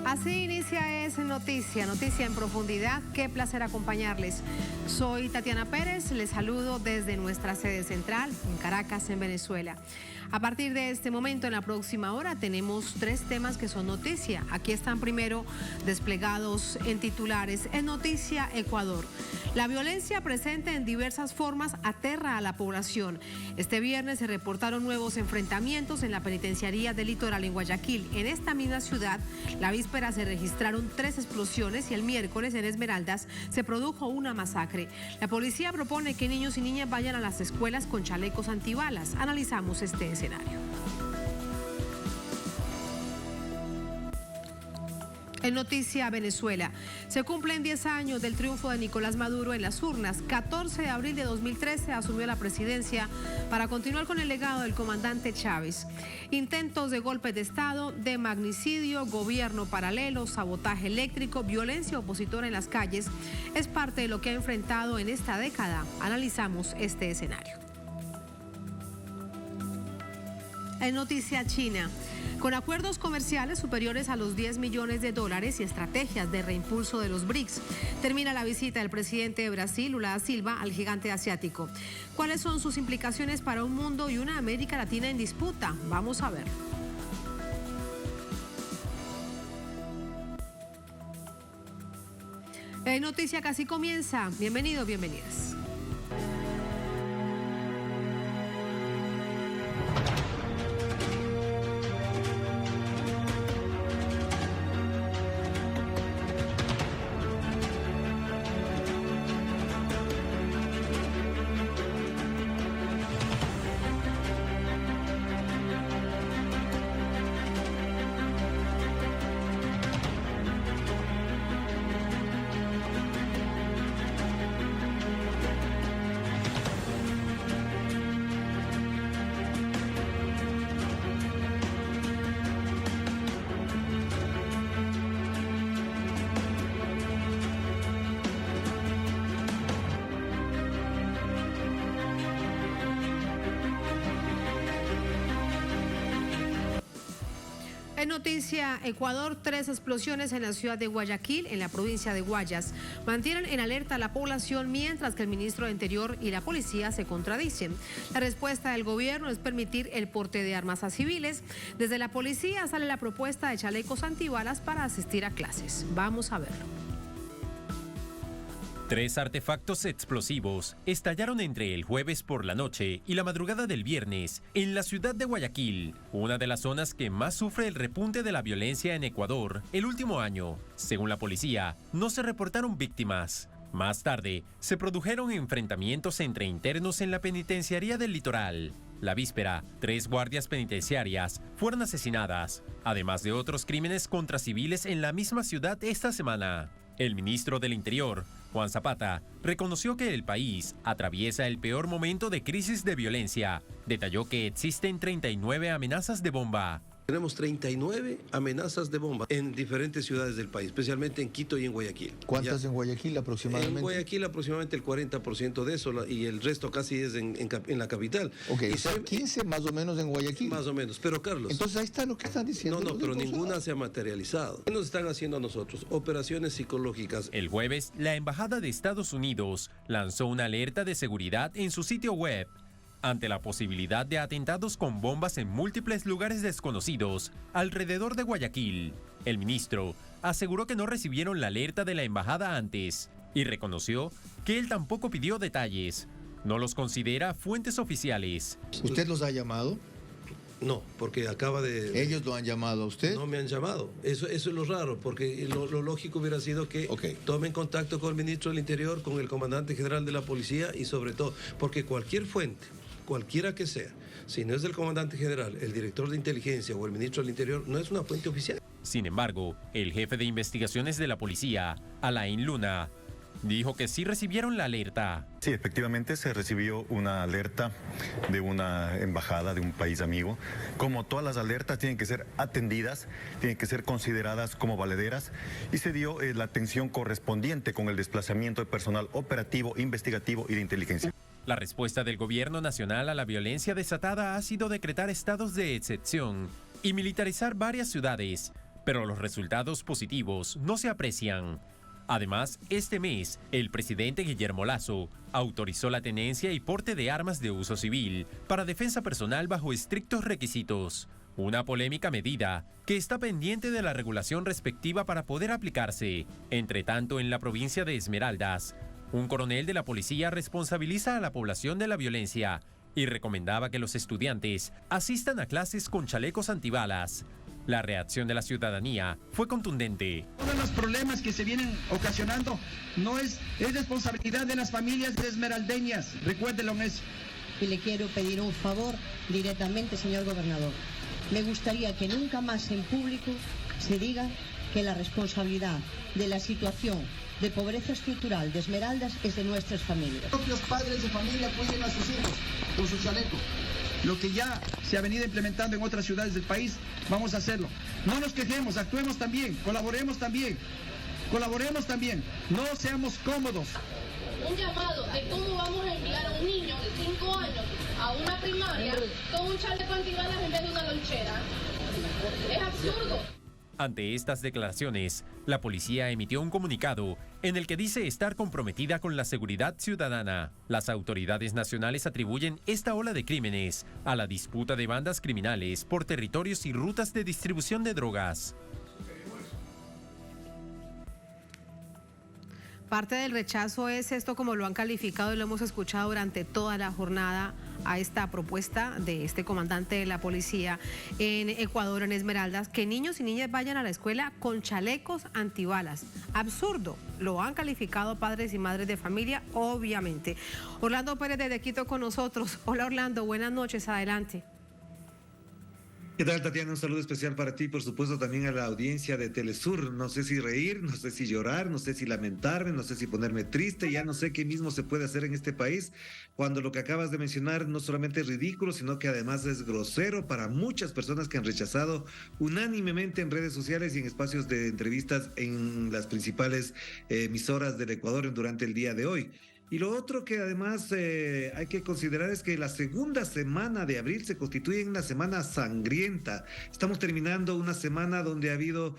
Así inicia Es Noticia en profundidad. Qué placer acompañarles. Soy Tatiana Pérez, les saludo desde nuestra sede central en Caracas, en Venezuela. A partir de este momento, en la próxima hora, tenemos 3 temas que son noticia. Aquí están primero desplegados en titulares. En Noticia Ecuador. La violencia presente en diversas formas aterra a la población. Este viernes se reportaron nuevos enfrentamientos en la penitenciaría del Litoral en Guayaquil. En esta misma ciudad, la víspera se registraron 3 explosiones y el miércoles en Esmeraldas se produjo una masacre. La policía propone que niños y niñas vayan a las escuelas con chalecos antibalas. Analizamos este escenario. En Noticia Venezuela, se cumplen 10 años del triunfo de Nicolás Maduro en las urnas. 14 de abril de 2013 asumió la presidencia para continuar con el legado del comandante Chávez. Intentos de golpe de Estado, de magnicidio, gobierno paralelo, sabotaje eléctrico, violencia opositora en las calles, es parte de lo que ha enfrentado en esta década. Analizamos este escenario. En Noticia China, con acuerdos comerciales superiores a los $10 millones y estrategias de reimpulso de los BRICS, termina la visita del presidente de Brasil, Lula da Silva, al gigante asiático. ¿Cuáles son sus implicaciones para un mundo y una América Latina en disputa? Vamos a ver. Noticia Casi comienza. Bienvenidos, bienvenidas. En Noticia Ecuador, 3 explosiones en la ciudad de Guayaquil, en la provincia de Guayas, mantienen en alerta a la población mientras que el ministro de Interior y la policía se contradicen. La respuesta del gobierno es permitir el porte de armas a civiles. Desde la policía sale la propuesta de chalecos antibalas para asistir a clases. Vamos a verlo. 3 artefactos explosivos estallaron entre el jueves por la noche y la madrugada del viernes en la ciudad de Guayaquil, una de las zonas que más sufre el repunte de la violencia en Ecuador el último año. Según la policía, no se reportaron víctimas. Más tarde, se produjeron enfrentamientos entre internos en la penitenciaría del Litoral. La víspera, 3 guardias penitenciarias fueron asesinadas, además de otros crímenes contra civiles en la misma ciudad esta semana. El ministro del Interior, Juan Zapata, reconoció que el país atraviesa el peor momento de crisis de violencia. Detalló que existen 39 amenazas de bomba. Tenemos 39 amenazas de bomba en diferentes ciudades del país, especialmente en Quito y en Guayaquil. ¿Cuántas en Guayaquil aproximadamente? En Guayaquil aproximadamente el 40% de eso y el resto casi es en la capital. Ok, o sea, 15 más o menos en Guayaquil. Más o menos, pero Carlos... Entonces ahí está lo que están diciendo. No, pero ninguna se ha materializado. ¿Qué nos están haciendo a nosotros? Operaciones psicológicas. El jueves, la Embajada de Estados Unidos lanzó una alerta de seguridad en su sitio web ante la posibilidad de atentados con bombas en múltiples lugares desconocidos alrededor de Guayaquil. El ministro aseguró que no recibieron la alerta de la embajada antes y reconoció que él tampoco pidió detalles. No los considera fuentes oficiales. ¿Usted los ha llamado? No, porque acaba de... ¿Ellos lo han llamado a usted? No me han llamado. Eso es lo raro, porque lo lógico hubiera sido que tomen contacto con el ministro del Interior, con el comandante general de la policía y sobre todo, porque cualquier fuente, cualquiera que sea, si no es del comandante general, el director de inteligencia o el ministro del Interior, no es una fuente oficial. Sin embargo, el jefe de investigaciones de la policía, Alain Luna, dijo que sí recibieron la alerta. Sí, efectivamente se recibió una alerta de una embajada de un país amigo. Como todas las alertas tienen que ser atendidas, tienen que ser consideradas como valederas y se dio la atención correspondiente con el desplazamiento de personal operativo, investigativo y de inteligencia. La respuesta del gobierno nacional a la violencia desatada ha sido decretar estados de excepción y militarizar varias ciudades, pero los resultados positivos no se aprecian. Además, este mes, el presidente Guillermo Lasso autorizó la tenencia y porte de armas de uso civil para defensa personal bajo estrictos requisitos. Una polémica medida que está pendiente de la regulación respectiva para poder aplicarse. Entre tanto, en la provincia de Esmeraldas, un coronel de la policía responsabiliza a la población de la violencia y recomendaba que los estudiantes asistan a clases con chalecos antibalas. La reacción de la ciudadanía fue contundente. Todos los problemas que se vienen ocasionando es responsabilidad de las familias esmeraldeñas. Recuérdelo en eso. Y le quiero pedir un favor directamente, señor gobernador. Me gustaría que nunca más en público se diga que la responsabilidad de la situación de pobreza estructural de Esmeraldas es de nuestras familias. Los propios padres de familia cuiden a sus hijos con su chaleco. Lo que ya se ha venido implementando en otras ciudades del país, vamos a hacerlo. No nos quejemos, actuemos también, colaboremos también, no seamos cómodos. Un llamado de cómo vamos a enviar a un niño de 5 años a una primaria con un chaleco antibalas en vez de una lonchera. Es absurdo. Ante estas declaraciones, la policía emitió un comunicado en el que dice estar comprometida con la seguridad ciudadana. Las autoridades nacionales atribuyen esta ola de crímenes a la disputa de bandas criminales por territorios y rutas de distribución de drogas. Parte del rechazo es esto, como lo han calificado y lo hemos escuchado durante toda la jornada, a esta propuesta de este comandante de la policía en Ecuador, en Esmeraldas, que niños y niñas vayan a la escuela con chalecos antibalas. Absurdo, lo han calificado padres y madres de familia, obviamente. Orlando Pérez desde Quito con nosotros. Hola Orlando, buenas noches, adelante. ¿Qué tal, Tatiana? Un saludo especial para ti, por supuesto también a la audiencia de Telesur. No sé si reír, no sé si llorar, no sé si lamentarme, no sé si ponerme triste, ya no sé qué mismo se puede hacer en este país cuando lo que acabas de mencionar no solamente es ridículo, sino que además es grosero para muchas personas que han rechazado unánimemente en redes sociales y en espacios de entrevistas en las principales emisoras del Ecuador durante el día de hoy. Y lo otro que además hay que considerar es que la segunda semana de abril se constituye en una semana sangrienta. Estamos terminando una semana donde ha habido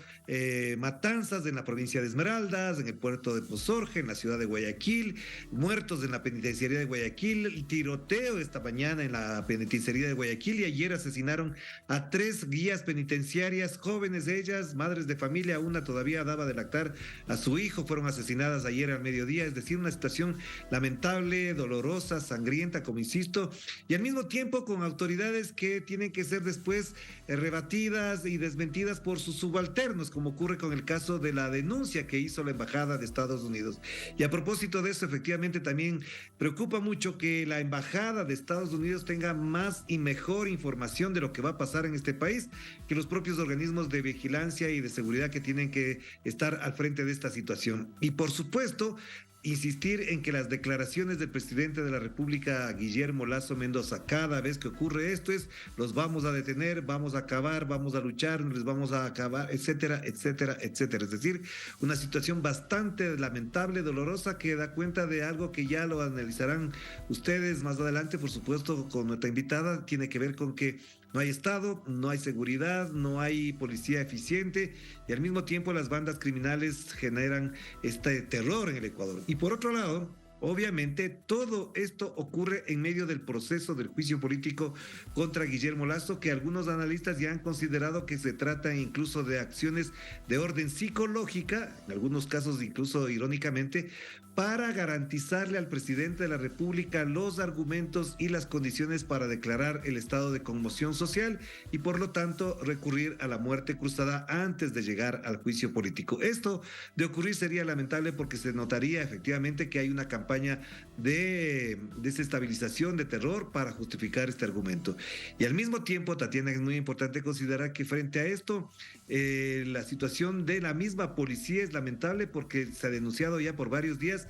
matanzas en la provincia de Esmeraldas, en el puerto de Pozorge, en la ciudad de Guayaquil, muertos en la penitenciaría de Guayaquil, el tiroteo esta mañana en la penitenciaría de Guayaquil y ayer asesinaron a 3 guías penitenciarias, jóvenes ellas, madres de familia, una todavía daba de lactar a su hijo, fueron asesinadas ayer al mediodía, es decir, una situación lamentable, dolorosa, sangrienta, como insisto, y al mismo tiempo con autoridades que tienen que ser después rebatidas y desmentidas por sus subalternos, como ocurre con el caso de la denuncia que hizo la Embajada de Estados Unidos. Y a propósito de eso, efectivamente también preocupa mucho que la Embajada de Estados Unidos tenga más y mejor información de lo que va a pasar en este país que los propios organismos de vigilancia y de seguridad que tienen que estar al frente de esta situación. Y por supuesto, insistir en que las declaraciones del presidente de la República, Guillermo Lasso Mendoza, cada vez que ocurre esto es: los vamos a detener, vamos a acabar, vamos a luchar, les vamos a acabar, etcétera, etcétera, etcétera. Es decir, una situación bastante lamentable, dolorosa, que da cuenta de algo que ya lo analizarán ustedes más adelante, por supuesto, con nuestra invitada. Tiene que ver con que no hay Estado, no hay seguridad, no hay policía eficiente y al mismo tiempo las bandas criminales generan este terror en el Ecuador. Y por otro lado, obviamente, todo esto ocurre en medio del proceso del juicio político contra Guillermo Lasso, que algunos analistas ya han considerado que se trata incluso de acciones de orden psicológica, en algunos casos incluso irónicamente, para garantizarle al presidente de la República los argumentos y las condiciones para declarar el estado de conmoción social y por lo tanto recurrir a la muerte cruzada antes de llegar al juicio político. Esto de ocurrir sería lamentable porque se notaría efectivamente que hay una campaña campaña de desestabilización, de terror, para justificar este argumento. Y al mismo tiempo, Tatiana, es muy importante considerar que frente a esto, la situación de la misma policía es lamentable, porque se ha denunciado ya por varios días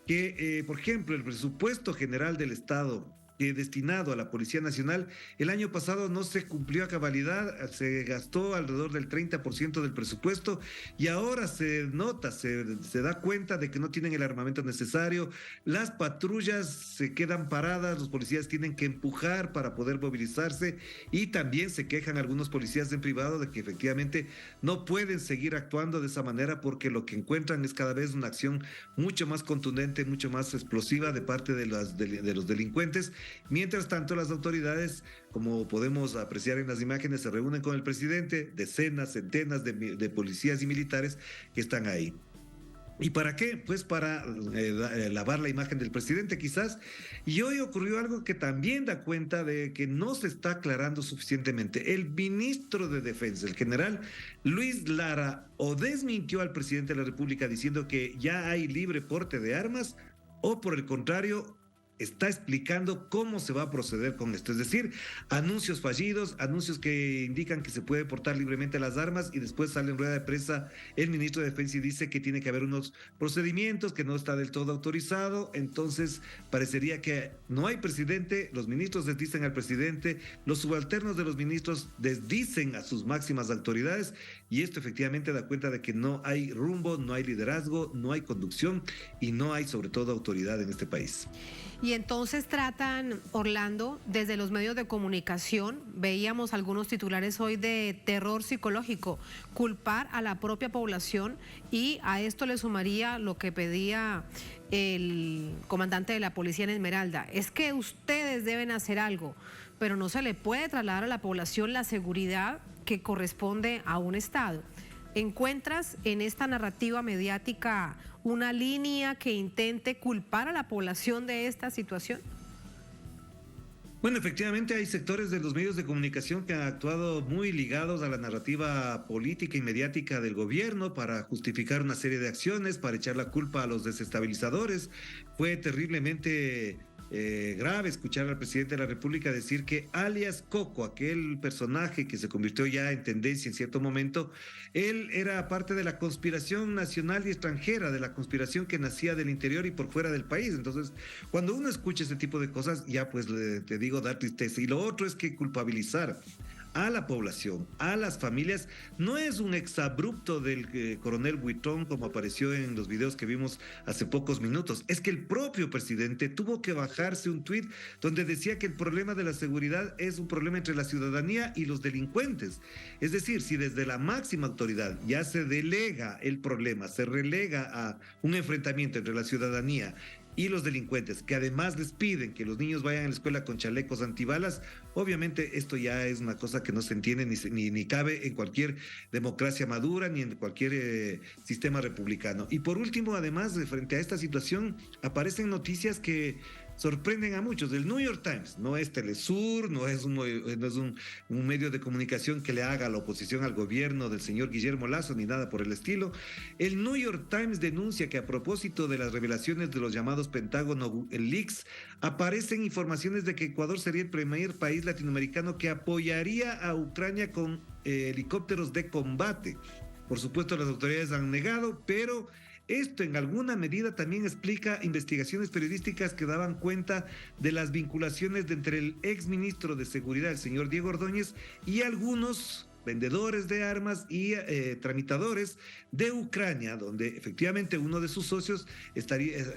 que, por ejemplo, el presupuesto general del Estado destinado a la Policía Nacional, el año pasado no se cumplió a cabalidad, se gastó alrededor del 30% del presupuesto, y ahora se nota, se da cuenta de que no tienen el armamento necesario, las patrullas se quedan paradas, los policías tienen que empujar para poder movilizarse, y también se quejan algunos policías en privado de que efectivamente no pueden seguir actuando de esa manera, porque lo que encuentran es cada vez una acción mucho más contundente, mucho más explosiva de parte de los delincuentes. Mientras tanto, las autoridades, como podemos apreciar en las imágenes, se reúnen con el presidente, decenas, centenas de policías y militares que están ahí. ¿Y para qué? Pues para lavar la imagen del presidente, quizás. Y hoy ocurrió algo que también da cuenta de que no se está aclarando suficientemente. El ministro de Defensa, el general Luis Lara, o desmintió al presidente de la República diciendo que ya hay libre porte de armas, o por el contrario, está explicando cómo se va a proceder con esto. Es decir, anuncios fallidos, anuncios que indican que se puede portar libremente las armas, y después sale en rueda de prensa el ministro de Defensa y dice que tiene que haber unos procedimientos, que no está del todo autorizado. Entonces parecería que no hay presidente, los ministros desdicen al presidente, los subalternos de los ministros desdicen a sus máximas autoridades, y esto efectivamente da cuenta de que no hay rumbo, no hay liderazgo, no hay conducción, y no hay sobre todo autoridad en este país. Y entonces tratan, Orlando, desde los medios de comunicación, veíamos algunos titulares hoy de terror psicológico, culpar a la propia población, y a esto le sumaría lo que pedía el comandante de la policía en Esmeralda, es que ustedes deben hacer algo, pero no se le puede trasladar a la población la seguridad que corresponde a un Estado. ¿Encuentras en esta narrativa mediática una línea que intente culpar a la población de esta situación? Bueno, efectivamente hay sectores de los medios de comunicación que han actuado muy ligados a la narrativa política y mediática del gobierno para justificar una serie de acciones, para echar la culpa a los desestabilizadores. Fue terriblemente grave escuchar al presidente de la República decir que alias Coco, aquel personaje que se convirtió ya en tendencia en cierto momento, él era parte de la conspiración nacional y extranjera, de la conspiración que nacía del interior y por fuera del país. Entonces, cuando uno escucha ese tipo de cosas, ya pues te digo, da tristeza. Y lo otro es que culpabilizar a la población, a las familias, no es un exabrupto del coronel Buitrón, como apareció en los videos que vimos hace pocos minutos. Es que el propio presidente tuvo que bajarse un tuit donde decía que el problema de la seguridad es un problema entre la ciudadanía y los delincuentes. Es decir, si desde la máxima autoridad ya se delega el problema, se relega a un enfrentamiento entre la ciudadanía y los delincuentes, que además les piden que los niños vayan a la escuela con chalecos antibalas, obviamente esto ya es una cosa que no se entiende ni cabe en cualquier democracia madura, ni en cualquier sistema republicano. Y por último, además, frente a esta situación, aparecen noticias que sorprenden a muchos. El New York Times, no es Telesur, no es un medio de comunicación que le haga a la oposición al gobierno del señor Guillermo Lasso, ni nada por el estilo. El New York Times denuncia que a propósito de las revelaciones de los llamados Pentágono Leaks, aparecen informaciones de que Ecuador sería el primer país latinoamericano que apoyaría a Ucrania con helicópteros de combate. Por supuesto, las autoridades han negado, pero esto en alguna medida también explica investigaciones periodísticas que daban cuenta de las vinculaciones entre el exministro de Seguridad, el señor Diego Ordóñez, y algunos vendedores de armas y tramitadores de Ucrania, donde efectivamente uno de sus socios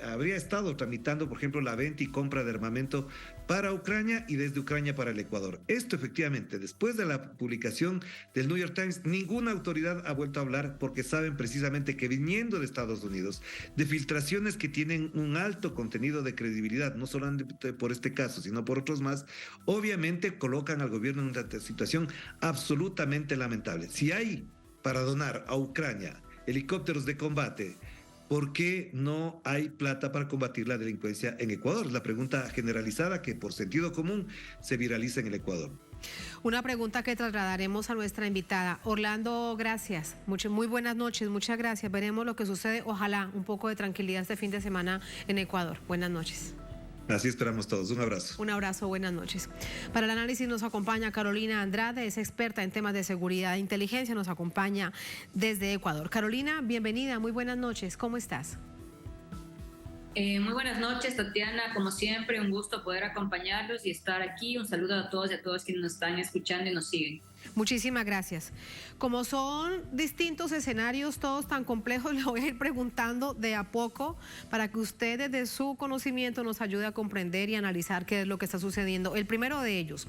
habría estado tramitando, por ejemplo, la venta y compra de armamento para Ucrania y desde Ucrania para el Ecuador. Esto efectivamente, después de la publicación del New York Times, ninguna autoridad ha vuelto a hablar, porque saben precisamente que viniendo de Estados Unidos, de filtraciones que tienen un alto contenido de credibilidad, no solamente por este caso, sino por otros más, obviamente colocan al gobierno en una situación absolutamente lamentable. Si hay para donar a Ucrania helicópteros de combate, ¿por qué no hay plata para combatir la delincuencia en Ecuador? Es la pregunta generalizada que por sentido común se viraliza en el Ecuador. Una pregunta que trasladaremos a nuestra invitada. Orlando, gracias. Muy buenas noches, muchas gracias. Veremos lo que sucede. Ojalá un poco de tranquilidad este fin de semana en Ecuador. Buenas noches. Así esperamos todos. Un abrazo. Un abrazo, buenas noches. Para el análisis nos acompaña Carolina Andrade, es experta en temas de seguridad e inteligencia, nos acompaña desde Ecuador. Carolina, bienvenida, muy buenas noches. ¿Cómo estás? Muy buenas noches, Tatiana. Como siempre, un gusto poder acompañarlos y estar aquí. Un saludo a todos y a todos quienes nos están escuchando y nos siguen. Muchísimas gracias. Como son distintos escenarios, todos tan complejos, le voy a ir preguntando de a poco para que usted desde su conocimiento nos ayude a comprender y analizar qué es lo que está sucediendo. El primero de ellos,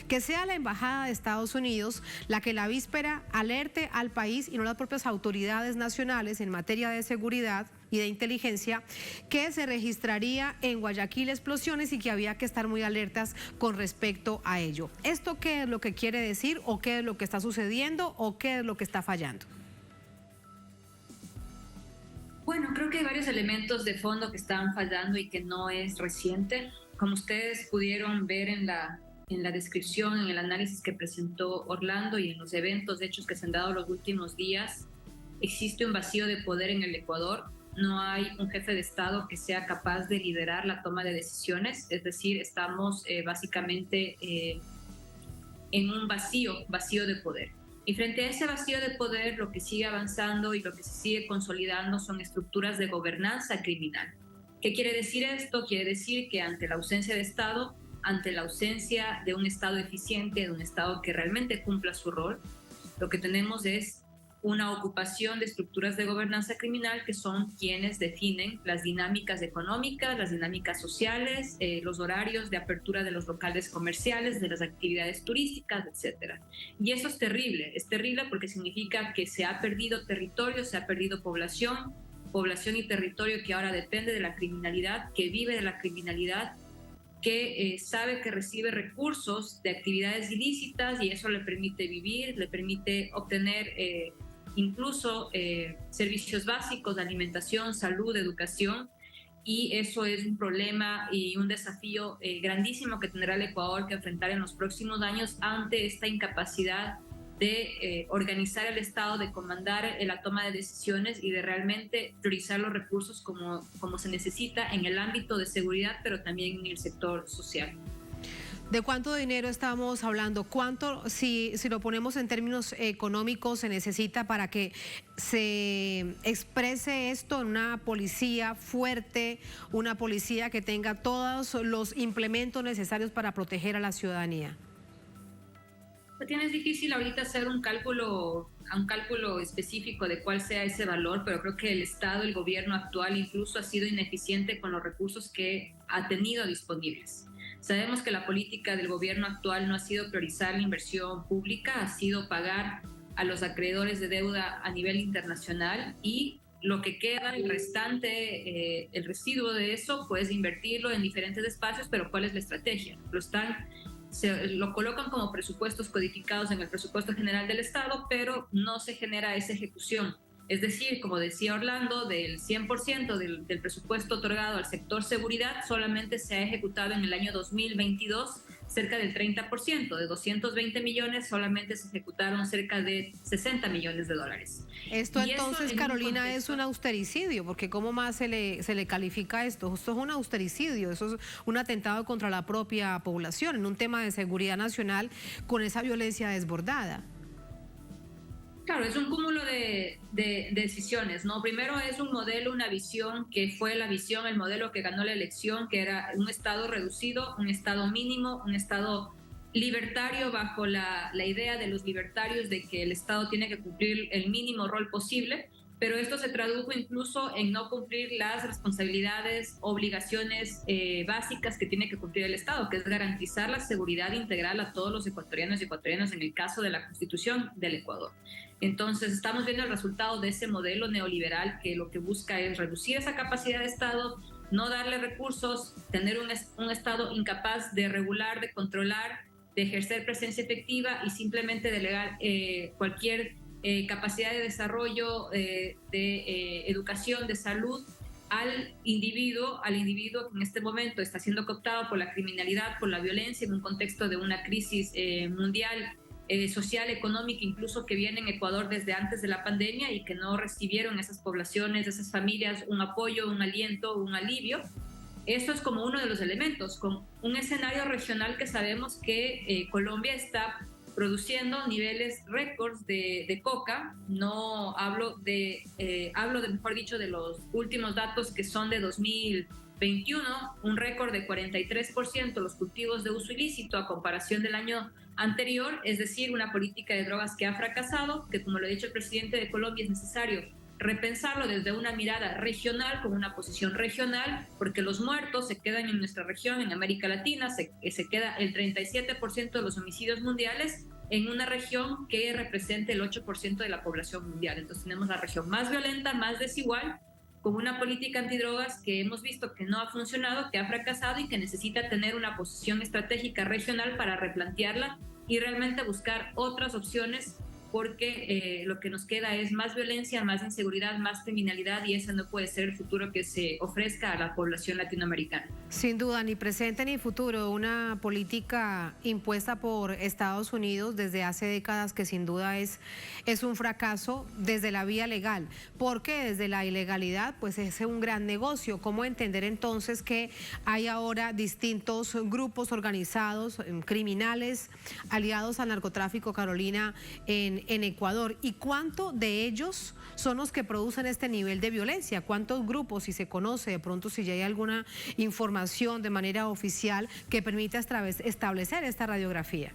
que sea la Embajada de Estados Unidos la que la víspera alerte al país y no las propias autoridades nacionales en materia de seguridad y de inteligencia, que se registraría en Guayaquil explosiones y que había que estar muy alertas con respecto a ello. ¿Esto qué es lo que quiere decir o qué es lo que está sucediendo o qué es lo que está fallando? Bueno, creo que hay varios elementos de fondo que están fallando y que no es reciente. Como ustedes pudieron ver en la descripción, en el análisis que presentó Orlando y en los eventos, hechos que se han dado los últimos días, existe un vacío de poder en el Ecuador. No hay un jefe de Estado que sea capaz de liderar la toma de decisiones, es decir, estamos básicamente en un vacío de poder. Y frente a ese vacío de poder, lo que sigue avanzando y lo que se sigue consolidando son estructuras de gobernanza criminal. ¿Qué quiere decir esto? Quiere decir que ante la ausencia de Estado, ante la ausencia de un Estado eficiente, de un Estado que realmente cumpla su rol, lo que tenemos es una ocupación de estructuras de gobernanza criminal que son quienes definen las dinámicas económicas, las dinámicas sociales, los horarios de apertura de los locales comerciales, de las actividades turísticas, etc. Y eso es terrible porque significa que se ha perdido territorio, se ha perdido población y territorio que ahora depende de la criminalidad, que vive de la criminalidad, que sabe que recibe recursos de actividades ilícitas y eso le permite vivir, le permite obtener incluso servicios básicos de alimentación, salud, educación, y eso es un problema y un desafío grandísimo que tendrá el Ecuador que enfrentar en los próximos años ante esta incapacidad de organizar el Estado, de comandar la toma de decisiones y de realmente priorizar los recursos como se necesita en el ámbito de seguridad, pero también en el sector social. ¿De cuánto dinero estamos hablando? ¿Cuánto, si lo ponemos en términos económicos, se necesita para que se exprese esto en una policía fuerte, una policía que tenga todos los implementos necesarios para proteger a la ciudadanía? Es difícil ahorita hacer un cálculo específico de cuál sea ese valor, pero creo que el Estado, el gobierno actual incluso ha sido ineficiente con los recursos que ha tenido disponibles. Sabemos que la política del gobierno actual no ha sido priorizar la inversión pública, ha sido pagar a los acreedores de deuda a nivel internacional y lo que queda, el restante, el residuo de eso, pues invertirlo en diferentes espacios, pero ¿cuál es la estrategia? Lo colocan como presupuestos codificados en el presupuesto general del Estado, pero no se genera esa ejecución. Es decir, como decía Orlando, del 100% del presupuesto otorgado al sector seguridad, solamente se ha ejecutado en el año 2022 cerca del 30%. De 220 millones, solamente se ejecutaron cerca de 60 millones de dólares. Esto entonces, Carolina, es un austericidio, porque ¿cómo más se le califica esto? Esto es un austericidio, eso es un atentado contra la propia población en un tema de seguridad nacional con esa violencia desbordada. Claro, es un cúmulo de decisiones, ¿no? Primero es un modelo, una visión que fue el modelo que ganó la elección, que era un Estado reducido, un Estado mínimo, un Estado libertario bajo la idea de los libertarios de que el Estado tiene que cumplir el mínimo rol posible, pero esto se tradujo incluso en no cumplir las responsabilidades, obligaciones básicas que tiene que cumplir el Estado, que es garantizar la seguridad integral a todos los ecuatorianos y ecuatorianas en el caso de la Constitución del Ecuador. Entonces estamos viendo el resultado de ese modelo neoliberal que lo que busca es reducir esa capacidad de Estado, no darle recursos, tener un Estado incapaz de regular, de controlar, de ejercer presencia efectiva y simplemente delegar cualquier capacidad de desarrollo, de educación, de salud al individuo que en este momento está siendo cooptado por la criminalidad, por la violencia, en un contexto de una crisis mundial, social, económica, incluso que viene en Ecuador desde antes de la pandemia y que no recibieron esas poblaciones, esas familias, un apoyo, un aliento, un alivio. Esto es como uno de los elementos, con un escenario regional que sabemos que Colombia está produciendo niveles récords de coca. No hablo mejor dicho, de los últimos datos que son de 2021, un récord de 43% los cultivos de uso ilícito a comparación del año anterior, es decir, una política de drogas que ha fracasado, que como lo ha dicho el presidente de Colombia es necesario repensarlo desde una mirada regional, con una posición regional, porque los muertos se quedan en nuestra región, en América Latina, se queda el 37% de los homicidios mundiales en una región que representa el 8% de la población mundial. Entonces tenemos la región más violenta, más desigual, con una política antidrogas que hemos visto que no ha funcionado, que ha fracasado y que necesita tener una posición estratégica regional para replantearla y realmente buscar otras opciones, porque lo que nos queda es más violencia, más inseguridad, más criminalidad, y ese no puede ser el futuro que se ofrezca a la población latinoamericana. Sin duda, ni presente ni futuro, una política impuesta por Estados Unidos desde hace décadas que sin duda es un fracaso desde la vía legal, porque desde la ilegalidad pues es un gran negocio. ¿Cómo entender entonces que hay ahora distintos grupos organizados, criminales, aliados al narcotráfico, Carolina, en Ecuador? ¿Y cuánto de ellos son los que producen este nivel de violencia? ¿Cuántos grupos, si se conoce de pronto, si ya hay alguna información de manera oficial que permita establecer esta radiografía?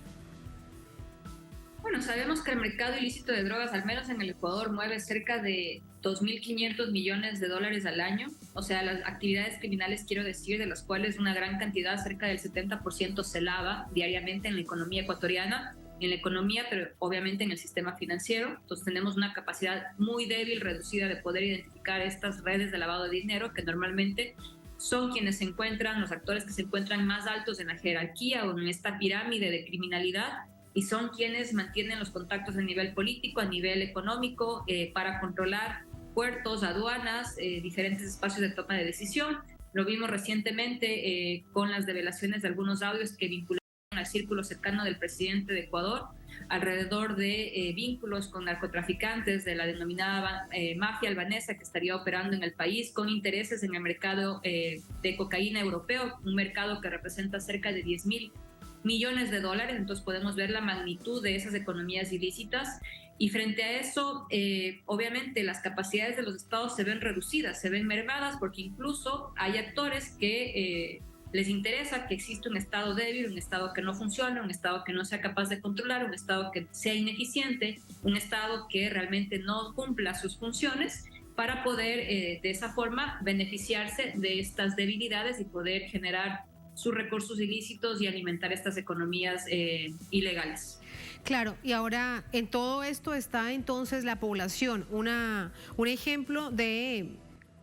Bueno, sabemos que el mercado ilícito de drogas, al menos en el Ecuador, mueve cerca de 2.500 millones de dólares al año. O sea, las actividades criminales, quiero decir, de las cuales una gran cantidad, cerca del 70%, se lava diariamente en la economía ecuatoriana, en la economía, pero obviamente en el sistema financiero. Entonces tenemos una capacidad muy débil, reducida, de poder identificar estas redes de lavado de dinero, que normalmente son quienes se encuentran, los actores que se encuentran más altos en la jerarquía o en esta pirámide de criminalidad, y son quienes mantienen los contactos a nivel político, a nivel económico, para controlar puertos, aduanas, diferentes espacios de toma de decisión. Lo vimos recientemente con las develaciones de algunos audios que vincularon al círculo cercano del presidente de Ecuador, alrededor de vínculos con narcotraficantes de la denominada mafia albanesa, que estaría operando en el país con intereses en el mercado de cocaína europeo, un mercado que representa cerca de 10.000 millones de dólares. Entonces podemos ver la magnitud de esas economías ilícitas, y frente a eso, obviamente las capacidades de los estados se ven reducidas, se ven mermadas, porque incluso hay actores que les interesa que exista un estado débil, un estado que no funcione, un estado que no sea capaz de controlar, un estado que sea ineficiente, un estado que realmente no cumpla sus funciones, para poder de esa forma beneficiarse de estas debilidades y poder generar sus recursos ilícitos y alimentar estas economías ilegales. Claro, y ahora en todo esto está entonces la población, un ejemplo de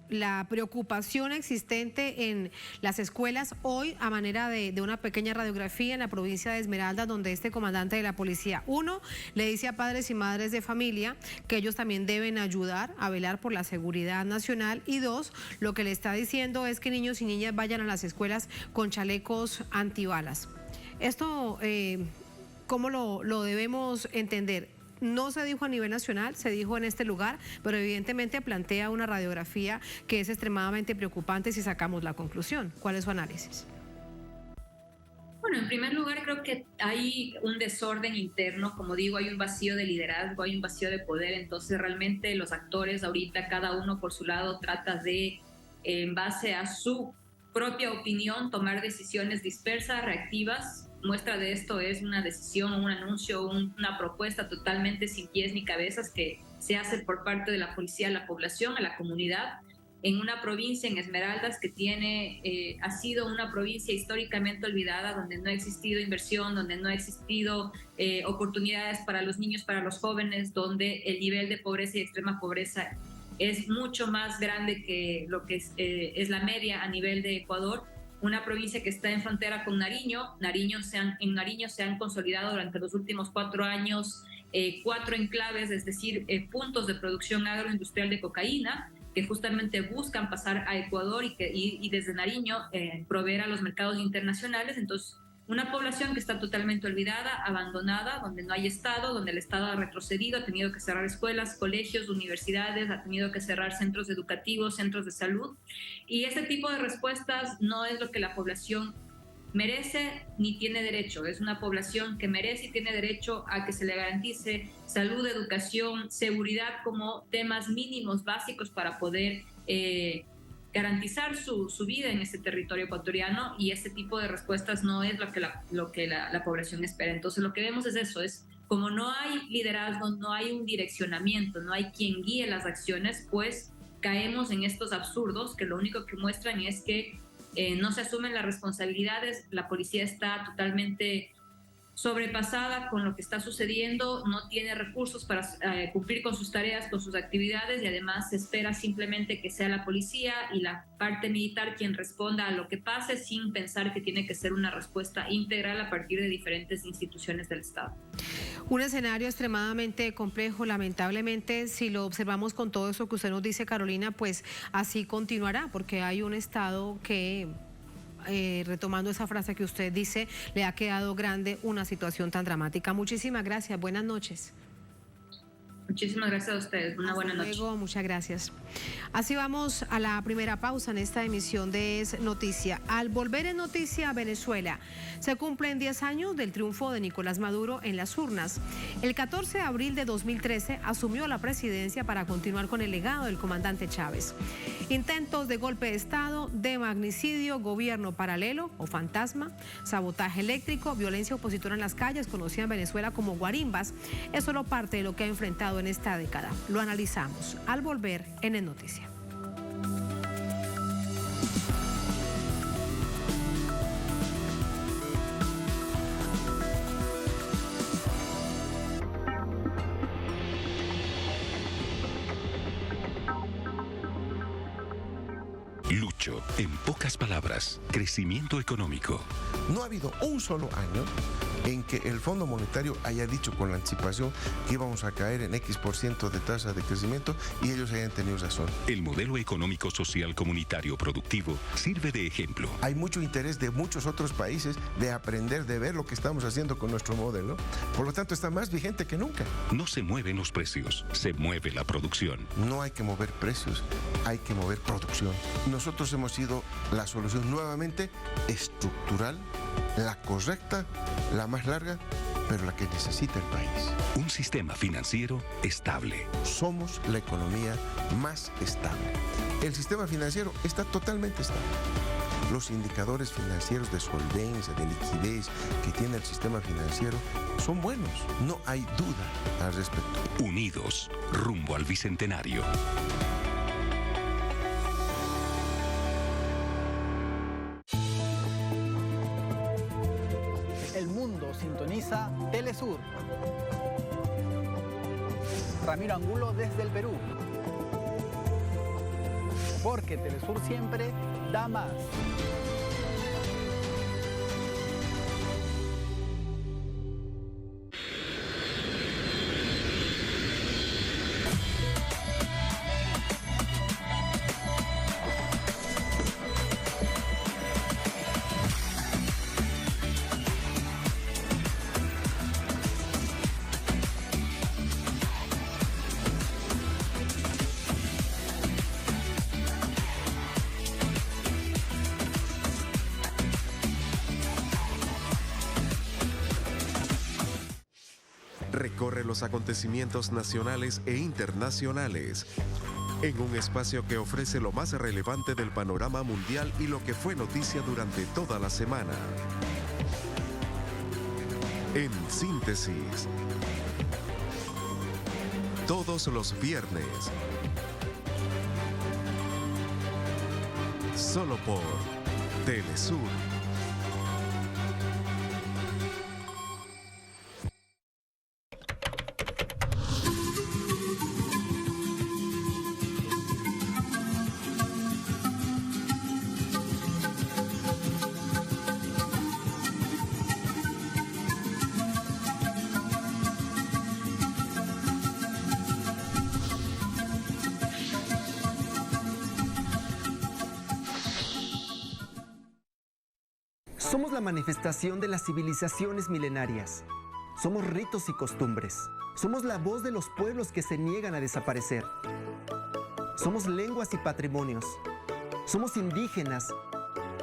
la preocupación existente en las escuelas hoy, a manera de una pequeña radiografía en la provincia de Esmeraldas, donde este comandante de la policía, uno, le dice a padres y madres de familia que ellos también deben ayudar a velar por la seguridad nacional, y dos, lo que le está diciendo es que niños y niñas vayan a las escuelas con chalecos antibalas. Esto, ¿cómo lo debemos entender? No se dijo a nivel nacional, se dijo en este lugar, pero evidentemente plantea una radiografía que es extremadamente preocupante si sacamos la conclusión. ¿Cuál es su análisis? Bueno, en primer lugar, creo que hay un desorden interno, como digo, hay un vacío de liderazgo, hay un vacío de poder. Entonces realmente los actores ahorita, cada uno por su lado, trata de, en base a su propia opinión, tomar decisiones dispersas, reactivas. Muestra de esto es una decisión, un anuncio, una propuesta totalmente sin pies ni cabezas que se hace por parte de la policía a la población, a la comunidad, en una provincia, en Esmeraldas, que ha sido una provincia históricamente olvidada, donde no ha existido inversión, donde no ha existido oportunidades para los niños, para los jóvenes, donde el nivel de pobreza y extrema pobreza es mucho más grande que lo que es la media a nivel de Ecuador. Una provincia que está en frontera con Nariño. En Nariño se han consolidado durante los últimos 4 años 4 enclaves, es decir, puntos de producción agroindustrial de cocaína. que justamente buscan pasar a Ecuador y desde Nariño proveer a los mercados internacionales. Entonces, una población que está totalmente olvidada, abandonada, donde no hay Estado, donde el Estado ha retrocedido, ha tenido que cerrar escuelas, colegios, universidades, ha tenido que cerrar centros educativos, centros de salud. Y este tipo de respuestas no es lo que la población merece ni tiene derecho. Es una población que merece y tiene derecho a que se le garantice salud, educación, seguridad como temas mínimos básicos para poder garantizar su vida en este territorio ecuatoriano, y este tipo de respuestas no es lo que la población espera. Entonces lo que vemos es eso, es como no hay liderazgo, no hay un direccionamiento, no hay quien guíe las acciones, pues caemos en estos absurdos que lo único que muestran es que no se asumen las responsabilidades, la policía está totalmente sobrepasada con lo que está sucediendo, no tiene recursos para cumplir con sus tareas, con sus actividades, y además se espera simplemente que sea la policía y la parte militar quien responda a lo que pase, sin pensar que tiene que ser una respuesta integral a partir de diferentes instituciones del Estado. Un escenario extremadamente complejo, lamentablemente, si lo observamos con todo eso que usted nos dice, Carolina, pues así continuará, porque hay un Estado que... retomando esa frase que usted dice, le ha quedado grande una situación tan dramática. Muchísimas gracias, buenas noches. Muchísimas gracias a ustedes, una buena noche. Luego, muchas gracias. Así vamos a la primera pausa en esta emisión de Es Noticia. Al volver en Noticia Venezuela, se cumplen 10 años del triunfo de Nicolás Maduro en las urnas. El 14 de abril de 2013 asumió la presidencia para continuar con el legado del comandante Chávez. Intentos de golpe de Estado, de magnicidio, gobierno paralelo o fantasma, sabotaje eléctrico, violencia opositora en las calles, conocida en Venezuela como guarimbas, es solo parte de lo que ha enfrentado en esta década. Lo analizamos al volver en El Noticia. Lucho, en pocas palabras, crecimiento económico. No ha habido un solo año en que el Fondo Monetario haya dicho con la anticipación que íbamos a caer en X% de tasa de crecimiento y ellos hayan tenido razón. El modelo económico social comunitario productivo sirve de ejemplo. Hay mucho interés de muchos otros países de aprender, de ver lo que estamos haciendo con nuestro modelo. Por lo tanto, está más vigente que nunca. No se mueven los precios, se mueve la producción. No hay que mover precios, hay que mover producción. Nosotros hemos sido la solución nuevamente estructural, la correcta, la más larga, pero la que necesita el país. Un sistema financiero estable. Somos la economía más estable. El sistema financiero está totalmente estable. Los indicadores financieros de solvencia, de liquidez que tiene el sistema financiero son buenos. No hay duda al respecto. Unidos, rumbo al Bicentenario. El mundo sintoniza Telesur. Ramiro Angulo desde el Perú. Porque Telesur siempre da más. Recorre los acontecimientos nacionales e internacionales en un espacio que ofrece lo más relevante del panorama mundial y lo que fue noticia durante toda la semana. En síntesis, todos los viernes, solo por Telesur. Somos la manifestación de las civilizaciones milenarias. Somos ritos y costumbres. Somos la voz de los pueblos que se niegan a desaparecer. Somos lenguas y patrimonios. Somos indígenas.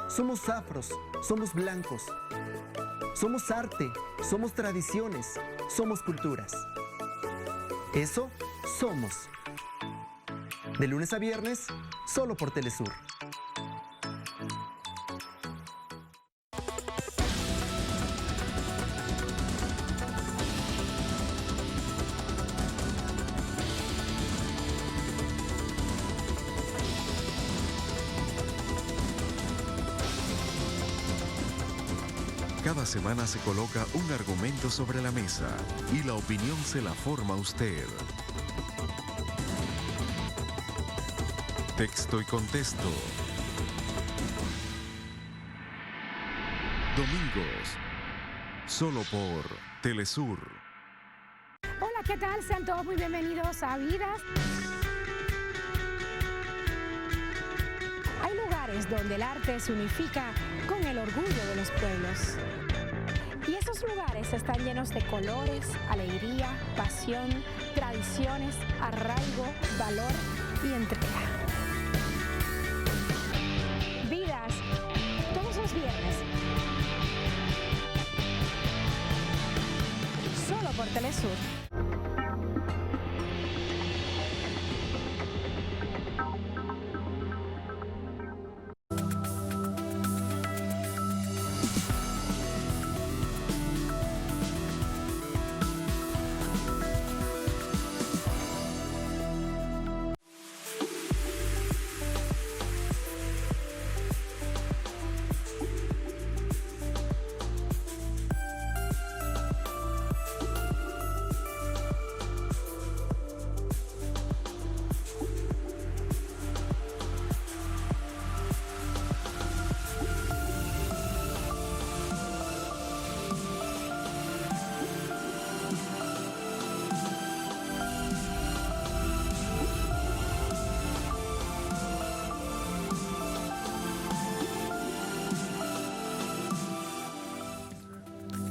Somos afros. Somos blancos. Somos arte. Somos tradiciones. Somos culturas. Eso somos. De lunes a viernes, solo por Telesur. Cada semana se coloca un argumento sobre la mesa y la opinión se la forma usted. Texto y contexto. Domingos, solo por Telesur. Hola, ¿qué tal? Sean todos muy bienvenidos a Vidas. Hay lugares donde el arte se unifica con el orgullo de los pueblos. Y esos lugares están llenos de colores, alegría, pasión, tradiciones, arraigo, valor y entrega. Vidas, todos los viernes. Solo por Telesur.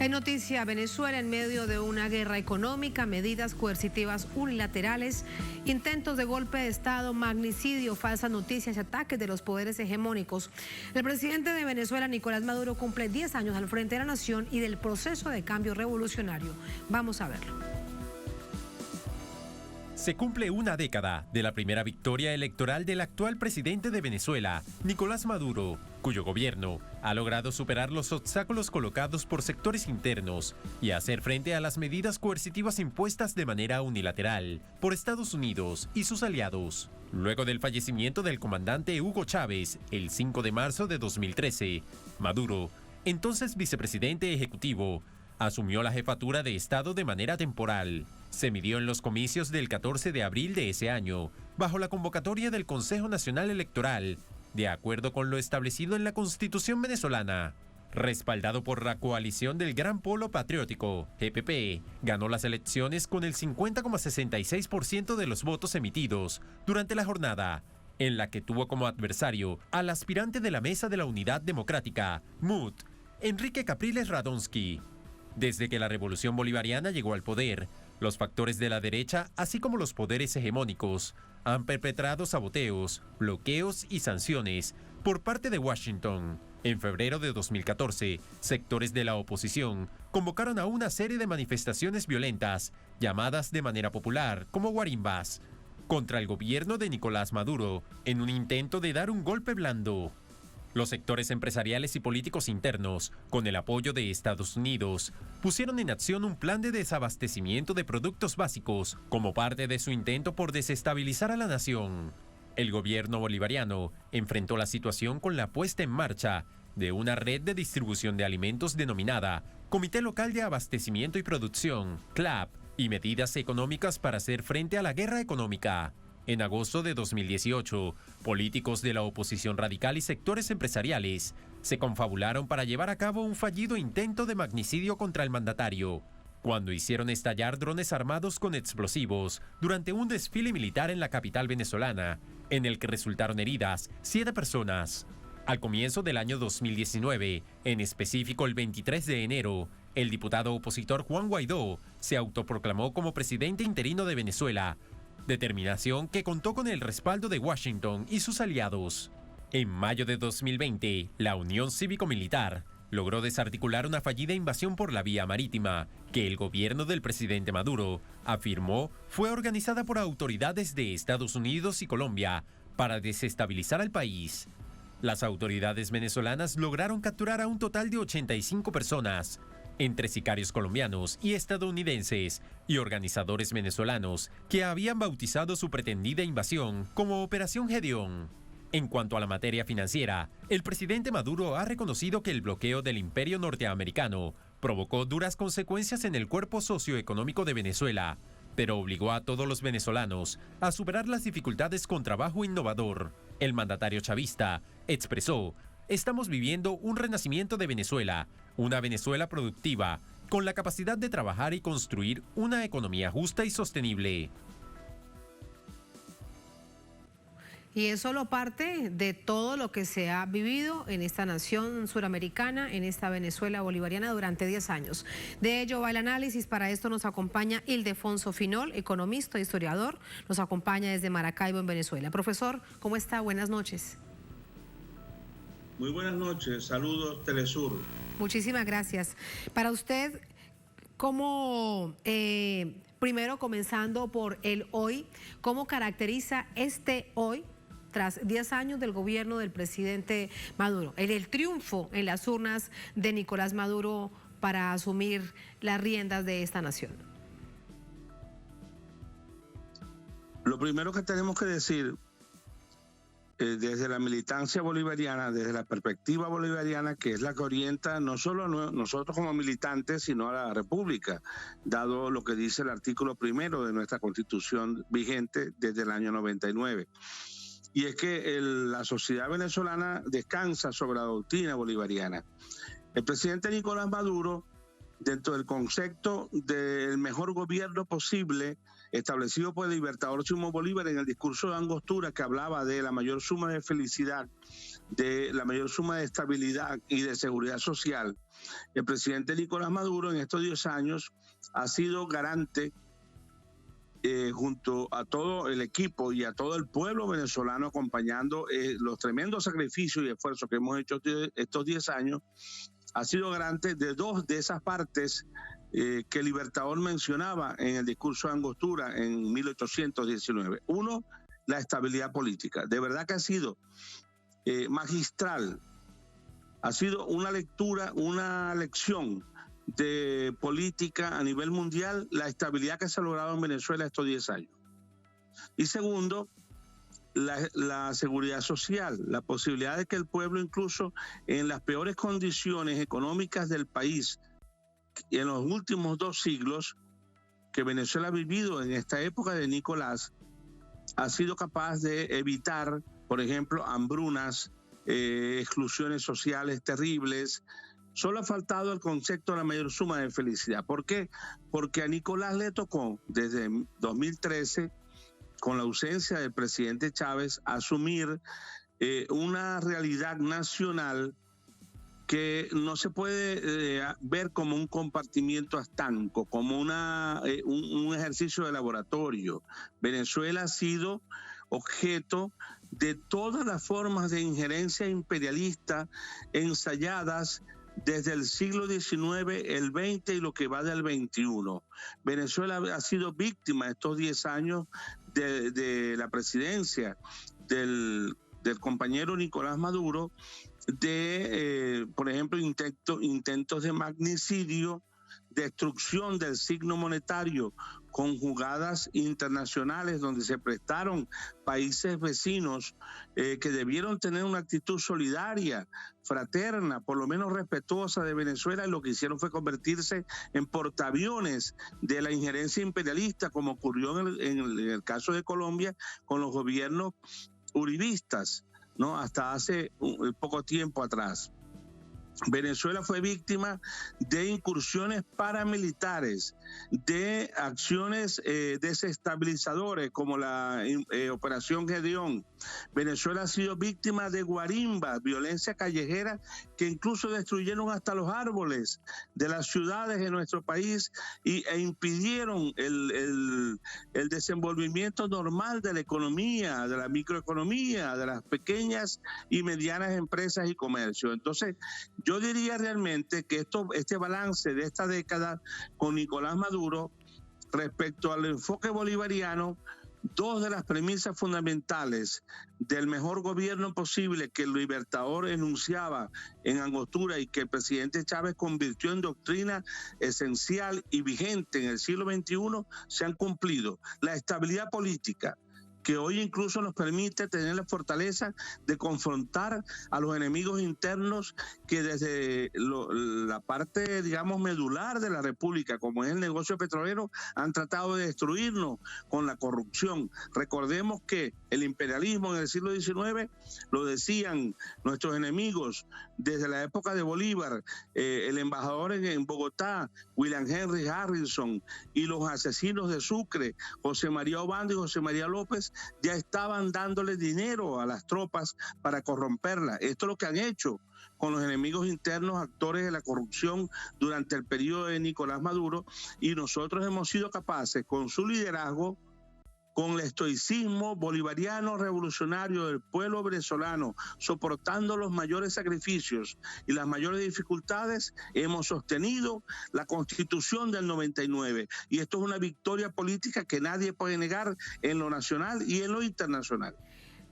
En noticia, Venezuela en medio de una guerra económica, medidas coercitivas unilaterales, intentos de golpe de Estado, magnicidio, falsas noticias y ataques de los poderes hegemónicos. El presidente de Venezuela, Nicolás Maduro, cumple 10 años al frente de la nación y del proceso de cambio revolucionario. Vamos a verlo. Se cumple una década de la primera victoria electoral del actual presidente de Venezuela, Nicolás Maduro, cuyo gobierno ha logrado superar los obstáculos colocados por sectores internos y hacer frente a las medidas coercitivas impuestas de manera unilateral por Estados Unidos y sus aliados. Luego del fallecimiento del comandante Hugo Chávez el 5 de marzo de 2013, Maduro, entonces vicepresidente ejecutivo, asumió la jefatura de Estado de manera temporal. Se midió en los comicios del 14 de abril de ese año, bajo la convocatoria del Consejo Nacional Electoral, de acuerdo con lo establecido en la Constitución venezolana. Respaldado por la coalición del Gran Polo Patriótico, GPP, ganó las elecciones con el 50,66% de los votos emitidos durante la jornada, en la que tuvo como adversario al aspirante de la Mesa de la Unidad Democrática, MUD, Enrique Capriles Radonsky. Desde que la Revolución Bolivariana llegó al poder, los factores de la derecha, así como los poderes hegemónicos, han perpetrado saboteos, bloqueos y sanciones por parte de Washington. En febrero de 2014, sectores de la oposición convocaron a una serie de manifestaciones violentas, llamadas de manera popular como guarimbas, contra el gobierno de Nicolás Maduro, en un intento de dar un golpe blando. Los sectores empresariales y políticos internos, con el apoyo de Estados Unidos, pusieron en acción un plan de desabastecimiento de productos básicos como parte de su intento por desestabilizar a la nación. El gobierno bolivariano enfrentó la situación con la puesta en marcha de una red de distribución de alimentos denominada Comité Local de Abastecimiento y Producción, CLAP, y medidas económicas para hacer frente a la guerra económica. En agosto de 2018, políticos de la oposición radical y sectores empresariales se confabularon para llevar a cabo un fallido intento de magnicidio contra el mandatario, cuando hicieron estallar drones armados con explosivos durante un desfile militar en la capital venezolana, en el que resultaron heridas 7 personas. Al comienzo del año 2019, en específico el 23 de enero, el diputado opositor Juan Guaidó se autoproclamó como presidente interino de Venezuela, determinación que contó con el respaldo de Washington y sus aliados. En mayo de 2020, la Unión Cívico-Militar logró desarticular una fallida invasión por la vía marítima, que el gobierno del presidente Maduro afirmó fue organizada por autoridades de Estados Unidos y Colombia para desestabilizar al país. Las autoridades venezolanas lograron capturar a un total de 85 personas, entre sicarios colombianos y estadounidenses y organizadores venezolanos que habían bautizado su pretendida invasión como Operación Gedeón. En cuanto a la materia financiera, el presidente Maduro ha reconocido que el bloqueo del imperio norteamericano provocó duras consecuencias en el cuerpo socioeconómico de Venezuela, pero obligó a todos los venezolanos a superar las dificultades con trabajo innovador. El mandatario chavista expresó: estamos viviendo un renacimiento de Venezuela, una Venezuela productiva, con la capacidad de trabajar y construir una economía justa y sostenible. Y es solo parte de todo lo que se ha vivido en esta nación suramericana, en esta Venezuela bolivariana durante 10 años. De ello va el análisis. Para esto nos acompaña Ildefonso Finol, economista, historiador. Nos acompaña desde Maracaibo, en Venezuela. Profesor, ¿cómo está? Buenas noches. Muy buenas noches. Saludos, Telesur. Muchísimas gracias. Para usted, ¿cómo... primero, comenzando por el hoy, ¿cómo caracteriza este hoy, tras 10 años del gobierno del presidente Maduro, el triunfo en las urnas de Nicolás Maduro para asumir las riendas de esta nación? Lo primero que tenemos que decir, desde la militancia bolivariana, desde la perspectiva bolivariana, que es la que orienta no solo a nosotros como militantes, sino a la República, dado lo que dice el artículo 1 de nuestra Constitución vigente desde el año 99. Y es que la sociedad venezolana descansa sobre la doctrina bolivariana. El presidente Nicolás Maduro, dentro del concepto del mejor gobierno posible establecido por el libertador Simón Bolívar en el discurso de Angostura, que hablaba de la mayor suma de felicidad, de la mayor suma de estabilidad y de seguridad social, el presidente Nicolás Maduro en estos 10 años ha sido garante, junto a todo el equipo y a todo el pueblo venezolano, acompañando los tremendos sacrificios y esfuerzos que hemos hecho estos 10 años, ha sido garante de dos de esas partes que el libertador mencionaba en el discurso de Angostura en 1819. Uno, la estabilidad política. De verdad que ha sido magistral. Ha sido una lectura, una lección de política a nivel mundial, la estabilidad que se ha logrado en Venezuela estos 10 años. Y segundo, la seguridad social, la posibilidad de que el pueblo, incluso en las peores condiciones económicas del país, en los últimos 2 siglos que Venezuela ha vivido en esta época de Nicolás, ha sido capaz de evitar, por ejemplo, hambrunas, exclusiones sociales terribles. Solo ha faltado el concepto de la mayor suma de felicidad. ¿Por qué? Porque a Nicolás le tocó desde 2013, con la ausencia del presidente Chávez, asumir una realidad nacional que no se puede ver como un compartimiento estanco, como un ejercicio de laboratorio. Venezuela ha sido objeto de todas las formas de injerencia imperialista ensayadas desde el siglo XIX, el XX y lo que va del XXI. Venezuela ha sido víctima estos 10 años de la presidencia del compañero Nicolás Maduro, por ejemplo, intentos de magnicidio, destrucción del signo monetario con jugadas internacionales donde se prestaron países vecinos que debieron tener una actitud solidaria, fraterna, por lo menos respetuosa de Venezuela, y lo que hicieron fue convertirse en portaaviones de la injerencia imperialista, como ocurrió en el caso de Colombia con los gobiernos uribistas, ¿no? Hasta hace poco tiempo atrás. Venezuela fue víctima de incursiones paramilitares, de acciones desestabilizadoras como la Operación Gedeón. Venezuela ha sido víctima de guarimbas, violencia callejera, que incluso destruyeron hasta los árboles de las ciudades de nuestro país e impidieron el desenvolvimiento normal de la economía, de la microeconomía, de las pequeñas y medianas empresas y comercio. Entonces, yo diría realmente que este balance de esta década con Nicolás Maduro respecto al enfoque bolivariano, dos de las premisas fundamentales del mejor gobierno posible que el Libertador enunciaba en Angostura y que el presidente Chávez convirtió en doctrina esencial y vigente en el siglo XXI, se han cumplido. La estabilidad política, que hoy incluso nos permite tener la fortaleza de confrontar a los enemigos internos que desde la parte, digamos, medular de la República, como es el negocio petrolero, han tratado de destruirnos con la corrupción. Recordemos que el imperialismo en el siglo XIX, lo decían nuestros enemigos desde la época de Bolívar, el embajador en Bogotá, William Henry Harrison, y los asesinos de Sucre, José María Obando y José María López, ya estaban dándole dinero a las tropas para corromperlas. Esto es lo que han hecho con los enemigos internos, actores de la corrupción durante el periodo de Nicolás Maduro, y nosotros hemos sido capaces, con su liderazgo, con el estoicismo bolivariano revolucionario del pueblo venezolano, soportando los mayores sacrificios y las mayores dificultades, hemos sostenido la Constitución del 99. Y esto es una victoria política que nadie puede negar en lo nacional y en lo internacional.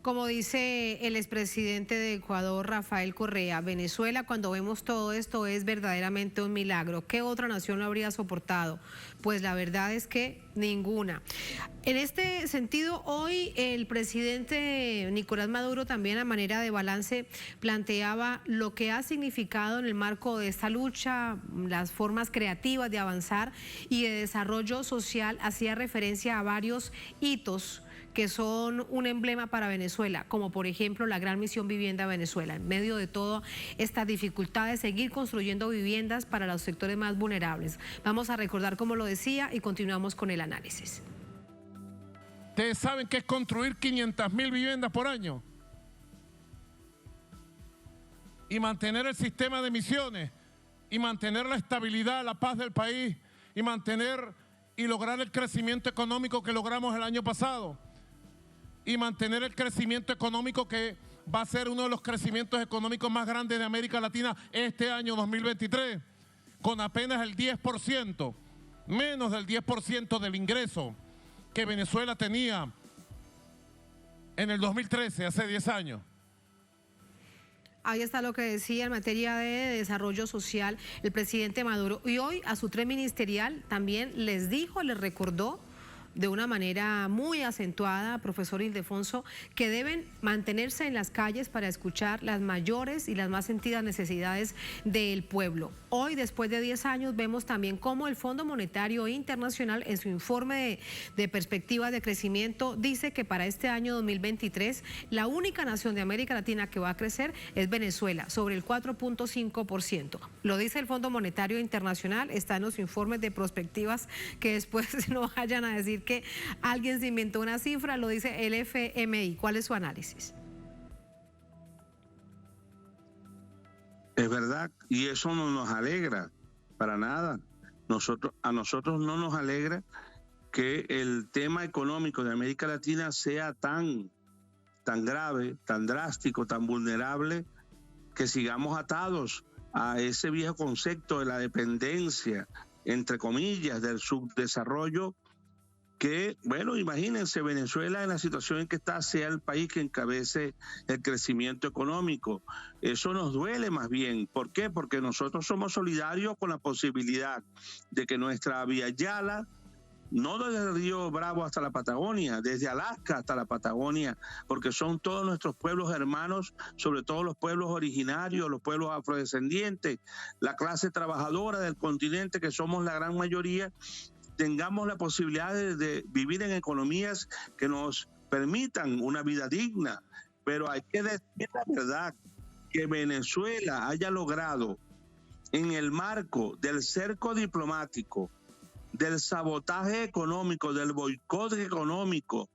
Como dice el expresidente de Ecuador, Rafael Correa, Venezuela, cuando vemos todo esto, es verdaderamente un milagro. ¿Qué otra nación lo habría soportado? Pues la verdad es que ninguna. En este sentido, hoy el presidente Nicolás Maduro también a manera de balance planteaba lo que ha significado en el marco de esta lucha, las formas creativas de avanzar y de desarrollo social. Hacía referencia a varios hitos que son un emblema para Venezuela, como por ejemplo la Gran Misión Vivienda Venezuela, en medio de toda esta dificultad de seguir construyendo viviendas para los sectores más vulnerables. Vamos a recordar cómo lo decía y continuamos con el análisis. Ustedes saben que es construir 500.000 viviendas por año y mantener el sistema de emisiones y mantener la estabilidad, la paz del país y mantener y lograr el crecimiento económico que logramos el año pasado. Y mantener el crecimiento económico que va a ser uno de los crecimientos económicos más grandes de América Latina este año 2023, con apenas el 10%, menos del 10% del ingreso que Venezuela tenía en el 2013, hace 10 años. Ahí está lo que decía en materia de desarrollo social el presidente Maduro. Y hoy a su tren ministerial también les dijo, les recordó de una manera muy acentuada, profesor Ildefonso, que deben mantenerse en las calles para escuchar las mayores y las más sentidas necesidades del pueblo. Hoy, después de 10 años, vemos también cómo el Fondo Monetario Internacional, en su informe de perspectivas de crecimiento, dice que para este año 2023, la única nación de América Latina que va a crecer es Venezuela, sobre el 4.5%. Lo dice el Fondo Monetario Internacional, está en los informes de perspectivas, que después no vayan a decir que alguien se inventó una cifra, lo dice el FMI. ¿Cuál es su análisis? Es verdad, y eso no nos alegra para nada. A nosotros no nos alegra que el tema económico de América Latina sea tan grave, tan drástico, tan vulnerable, que sigamos atados a ese viejo concepto de la dependencia, entre comillas, del subdesarrollo, que, bueno, imagínense, Venezuela en la situación en que está, sea el país que encabece el crecimiento económico. Eso nos duele más bien. ¿Por qué? Porque nosotros somos solidarios con la posibilidad de que nuestra vía Yala, no desde el río Bravo hasta la Patagonia, desde Alaska hasta la Patagonia, porque son todos nuestros pueblos hermanos, sobre todo los pueblos originarios, los pueblos afrodescendientes, la clase trabajadora del continente, que somos la gran mayoría, tengamos la posibilidad de vivir en economías que nos permitan una vida digna. Pero hay que decir la verdad, que Venezuela haya logrado, en el marco del cerco diplomático, del sabotaje económico, del boicot económico,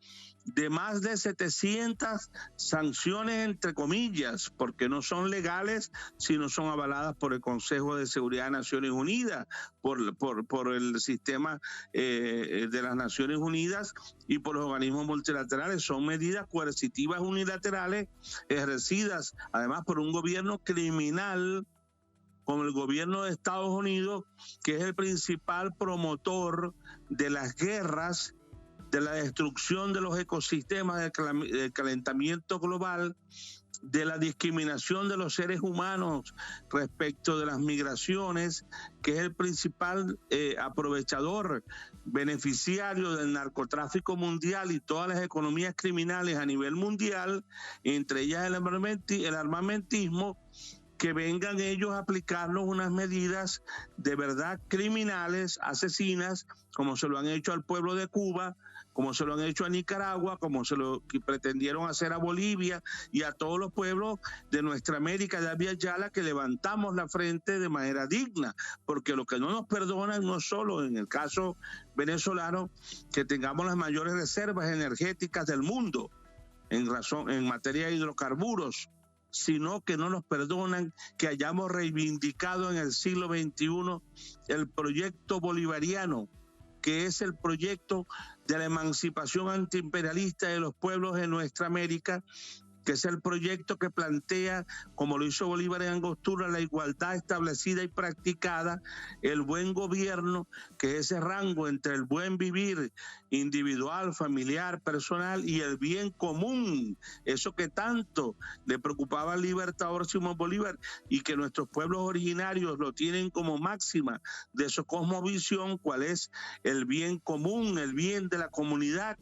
de más de 700 sanciones, entre comillas, porque no son legales, sino son avaladas por el Consejo de Seguridad de Naciones Unidas, por el sistema de las Naciones Unidas y por los organismos multilaterales. Son medidas coercitivas unilaterales ejercidas, además, por un gobierno criminal, como el gobierno de Estados Unidos, que es el principal promotor de las guerras, de la destrucción de los ecosistemas, del calentamiento global, de la discriminación de los seres humanos respecto de las migraciones, que es el principal aprovechador, beneficiario del narcotráfico mundial y todas las economías criminales a nivel mundial, entre ellas el armamentismo, que vengan ellos a aplicarnos unas medidas de verdad criminales, asesinas, como se lo han hecho al pueblo de Cuba, como se lo han hecho a Nicaragua, como se lo pretendieron hacer a Bolivia y a todos los pueblos de nuestra América de Abya Yala, que levantamos la frente de manera digna, porque lo que no nos perdonan, no solo en el caso venezolano, que tengamos las mayores reservas energéticas del mundo en materia de hidrocarburos, sino que no nos perdonan que hayamos reivindicado en el siglo XXI el proyecto bolivariano, que es el proyecto de la emancipación antiimperialista de los pueblos de nuestra América, que es el proyecto que plantea, como lo hizo Bolívar en Angostura, la igualdad establecida y practicada, el buen gobierno, que es ese rango entre el buen vivir individual, familiar, personal y el bien común, eso que tanto le preocupaba al libertador Simón Bolívar y que nuestros pueblos originarios lo tienen como máxima de su cosmovisión, cuál es el bien común, el bien de la comunidad,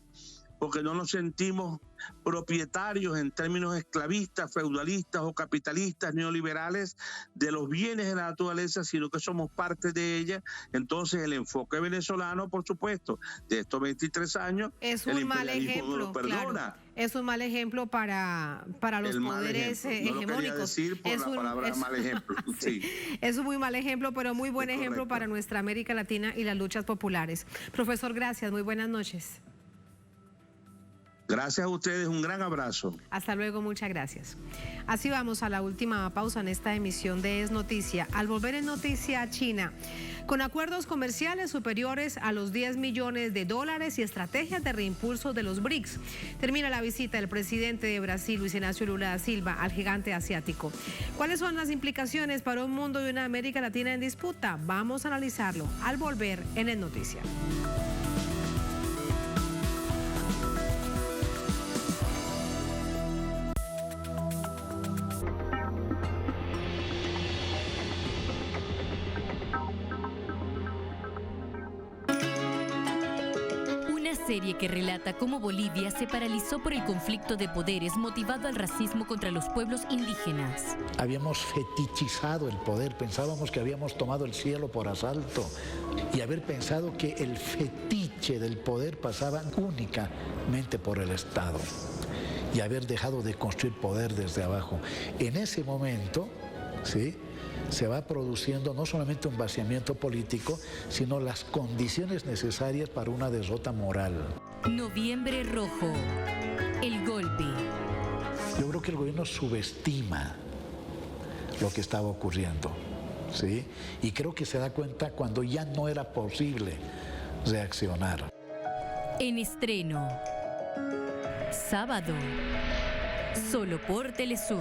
porque no nos sentimos propietarios en términos esclavistas, feudalistas o capitalistas neoliberales de los bienes de la naturaleza, sino que somos parte de ella. Entonces el enfoque venezolano, por supuesto, de estos 23 años, es un mal ejemplo, no lo perdona. Claro. Es un mal ejemplo para los poderes hegemónicos. No lo quería decir por la palabra mal ejemplo. Sí. Es un muy mal ejemplo, pero muy buen ejemplo para nuestra América Latina y las luchas populares. Profesor, gracias. Muy buenas noches. Gracias a ustedes, un gran abrazo. Hasta luego, muchas gracias. Así vamos a la última pausa en esta emisión de Es Noticia. Al volver en Noticia, China, con acuerdos comerciales superiores a los $10 millones y estrategias de reimpulso de los BRICS. Termina la visita del presidente de Brasil, Luis Ignacio Lula da Silva, al gigante asiático. ¿Cuáles son las implicaciones para un mundo y una América Latina en disputa? Vamos a analizarlo al volver en Es Noticia. Serie que relata cómo Bolivia se paralizó por el conflicto de poderes motivado al racismo contra los pueblos indígenas. Habíamos fetichizado el poder, pensábamos que habíamos tomado el cielo por asalto y haber pensado que el fetiche del poder pasaba únicamente por el Estado y haber dejado de construir poder desde abajo. En ese momento, ¿sí?, se va produciendo no solamente un vaciamiento político, sino las condiciones necesarias para una derrota moral. Noviembre Rojo, el golpe. Yo creo que el gobierno subestima lo que estaba ocurriendo, ¿sí? Y creo que se da cuenta cuando ya no era posible reaccionar. En estreno, sábado, solo por Telesur.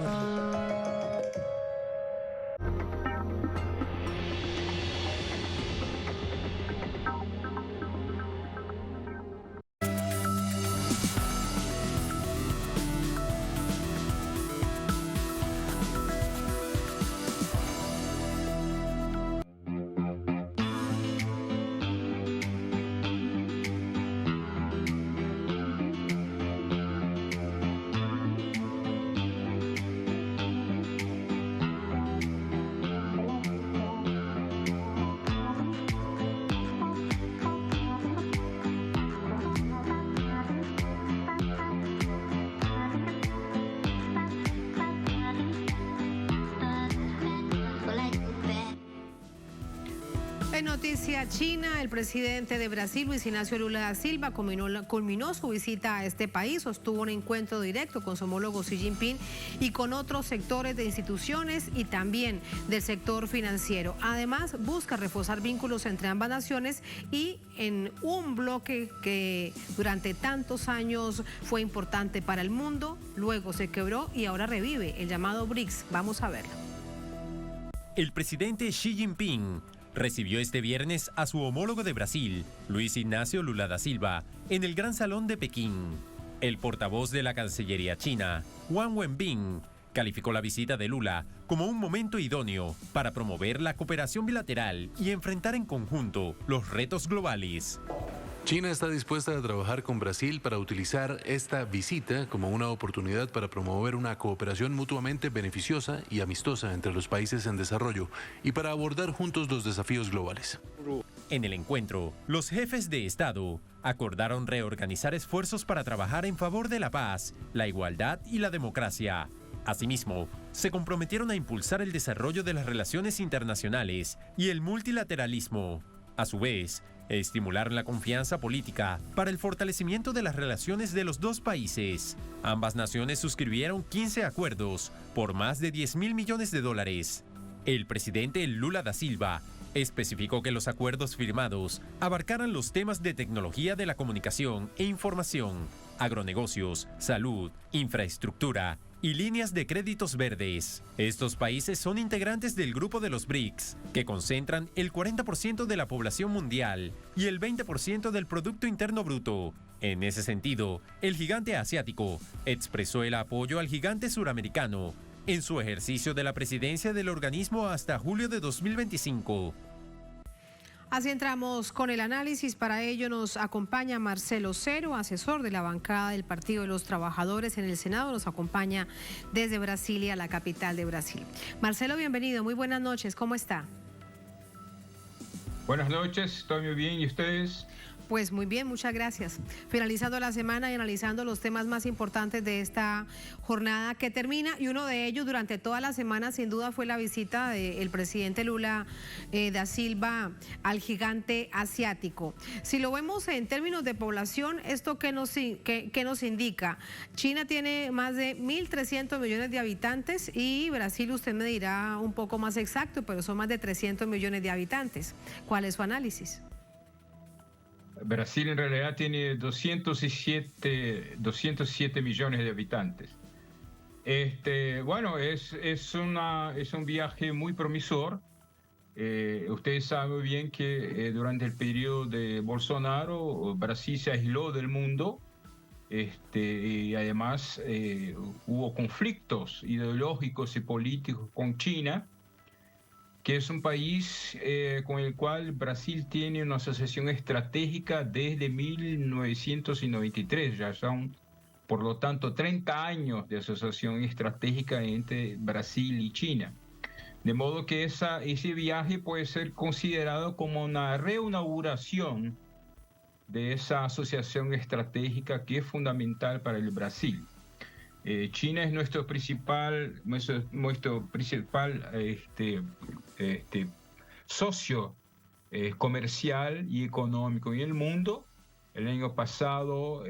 En noticia china, el presidente de Brasil, Luis Ignacio Lula da Silva, culminó su visita a este país, sostuvo un encuentro directo con su homólogo Xi Jinping y con otros sectores de instituciones y también del sector financiero. Además, busca reforzar vínculos entre ambas naciones y en un bloque que durante tantos años fue importante para el mundo, luego se quebró y ahora revive, el llamado BRICS. Vamos a verlo. El presidente Xi Jinping recibió este viernes a su homólogo de Brasil, Luis Ignacio Lula da Silva, en el Gran Salón de Pekín. El portavoz de la Cancillería china, Wang Wenbin, calificó la visita de Lula como un momento idóneo para promover la cooperación bilateral y enfrentar en conjunto los retos globales. China está dispuesta a trabajar con Brasil para utilizar esta visita como una oportunidad para promover una cooperación mutuamente beneficiosa y amistosa entre los países en desarrollo y para abordar juntos los desafíos globales. En el encuentro, los jefes de Estado acordaron reorganizar esfuerzos para trabajar en favor de la paz, la igualdad y la democracia. Asimismo, se comprometieron a impulsar el desarrollo de las relaciones internacionales y el multilateralismo. A su vez, estimular la confianza política para el fortalecimiento de las relaciones de los dos países. Ambas naciones suscribieron 15 acuerdos por más de $10.000 millones. El presidente Lula da Silva especificó que los acuerdos firmados abarcaran los temas de tecnología de la comunicación e información, agronegocios, salud, infraestructura y líneas de créditos verdes. Estos países son integrantes del grupo de los BRICS, que concentran el 40% de la población mundial y el 20% del Producto Interno Bruto. En ese sentido, el gigante asiático expresó el apoyo al gigante suramericano en su ejercicio de la presidencia del organismo hasta julio de 2025. Así entramos con el análisis. Para ello nos acompaña Marcelo Cero, asesor de la bancada del Partido de los Trabajadores en el Senado. Nos acompaña desde Brasilia, la capital de Brasil. Marcelo, bienvenido. Muy buenas noches. ¿Cómo está? Buenas noches. Estoy muy bien. ¿Y ustedes? Pues muy bien, muchas gracias. Finalizando la semana y analizando los temas más importantes de esta jornada que termina, y uno de ellos durante toda la semana sin duda fue la visita del presidente Lula da Silva al gigante asiático. Si lo vemos en términos de población, ¿esto qué nos indica? China tiene más de 1.300 millones de habitantes y Brasil, usted me dirá un poco más exacto, pero son más de 300 millones de habitantes. ¿Cuál es su análisis? Brasil en realidad tiene 207 millones de habitantes. Bueno, es un viaje muy promisor. Ustedes saben muy bien que durante el periodo de Bolsonaro, Brasil se aisló del mundo. Y además hubo conflictos ideológicos y políticos con China, que es un país con el cual Brasil tiene una asociación estratégica desde 1993. Ya son, por lo tanto, 30 años de asociación estratégica entre Brasil y China. De modo que ese viaje puede ser considerado como una reinauguración de esa asociación estratégica que es fundamental para el Brasil. China es nuestro principal socio comercial y económico en el mundo. El año pasado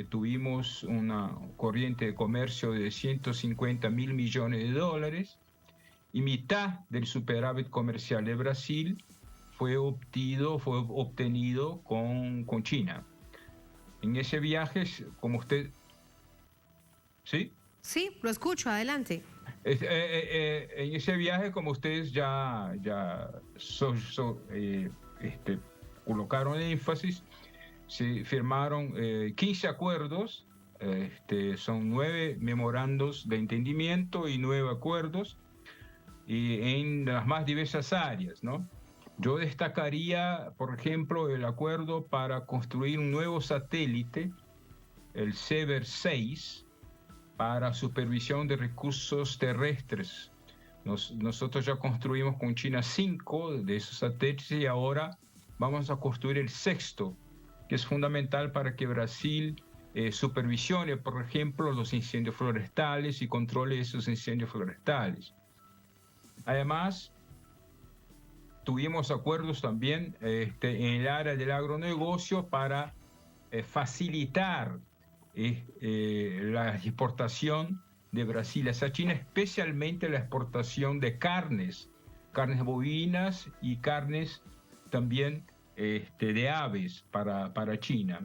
tuvimos una corriente de comercio de $150.000 millones y mitad del superávit comercial de Brasil fue obtenido con China. En ese viaje, como usted... ¿Sí? Sí, lo escucho, adelante. En ese viaje, como ustedes ya colocaron énfasis, se firmaron 15 acuerdos, son 9 memorandos de entendimiento y 9 acuerdos y en las más diversas áreas, ¿no? Yo destacaría, por ejemplo, el acuerdo para construir un nuevo satélite, el Sever 6, para supervisión de recursos terrestres. Nosotros ya construimos con China 5 de esos satélites y ahora vamos a construir el 6º, que es fundamental para que Brasil supervisione, por ejemplo, los incendios forestales y controle esos incendios forestales. Además, tuvimos acuerdos también en el área del agronegocio para facilitar la exportación de Brasil hacia China, especialmente la exportación de carnes bovinas y carnes también de aves para China.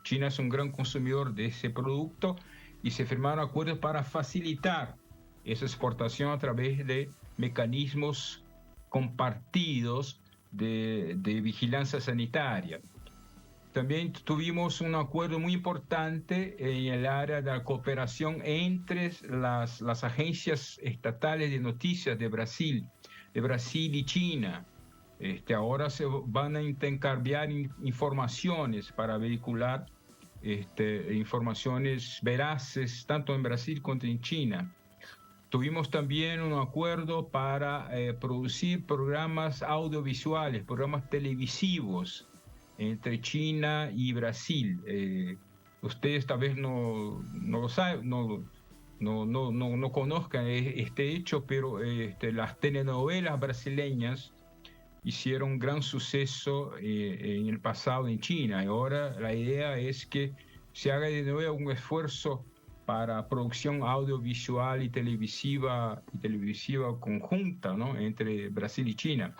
China es un gran consumidor de ese producto y se firmaron acuerdos para facilitar esa exportación a través de mecanismos compartidos de vigilancia sanitaria. También tuvimos un acuerdo muy importante en el área de la cooperación entre las agencias estatales de noticias de Brasil y China. Ahora se van a intercambiar informaciones para vehicular informaciones veraces tanto en Brasil como en China. Tuvimos también un acuerdo para producir programas audiovisuales, programas televisivos entre China y Brasil. Ustedes tal vez no lo saben, no conozcan este hecho, pero las telenovelas brasileñas hicieron un gran suceso en el pasado en China. Y ahora la idea es que se haga de nuevo un esfuerzo para producción audiovisual y televisiva conjunta, ¿no?, entre Brasil y China.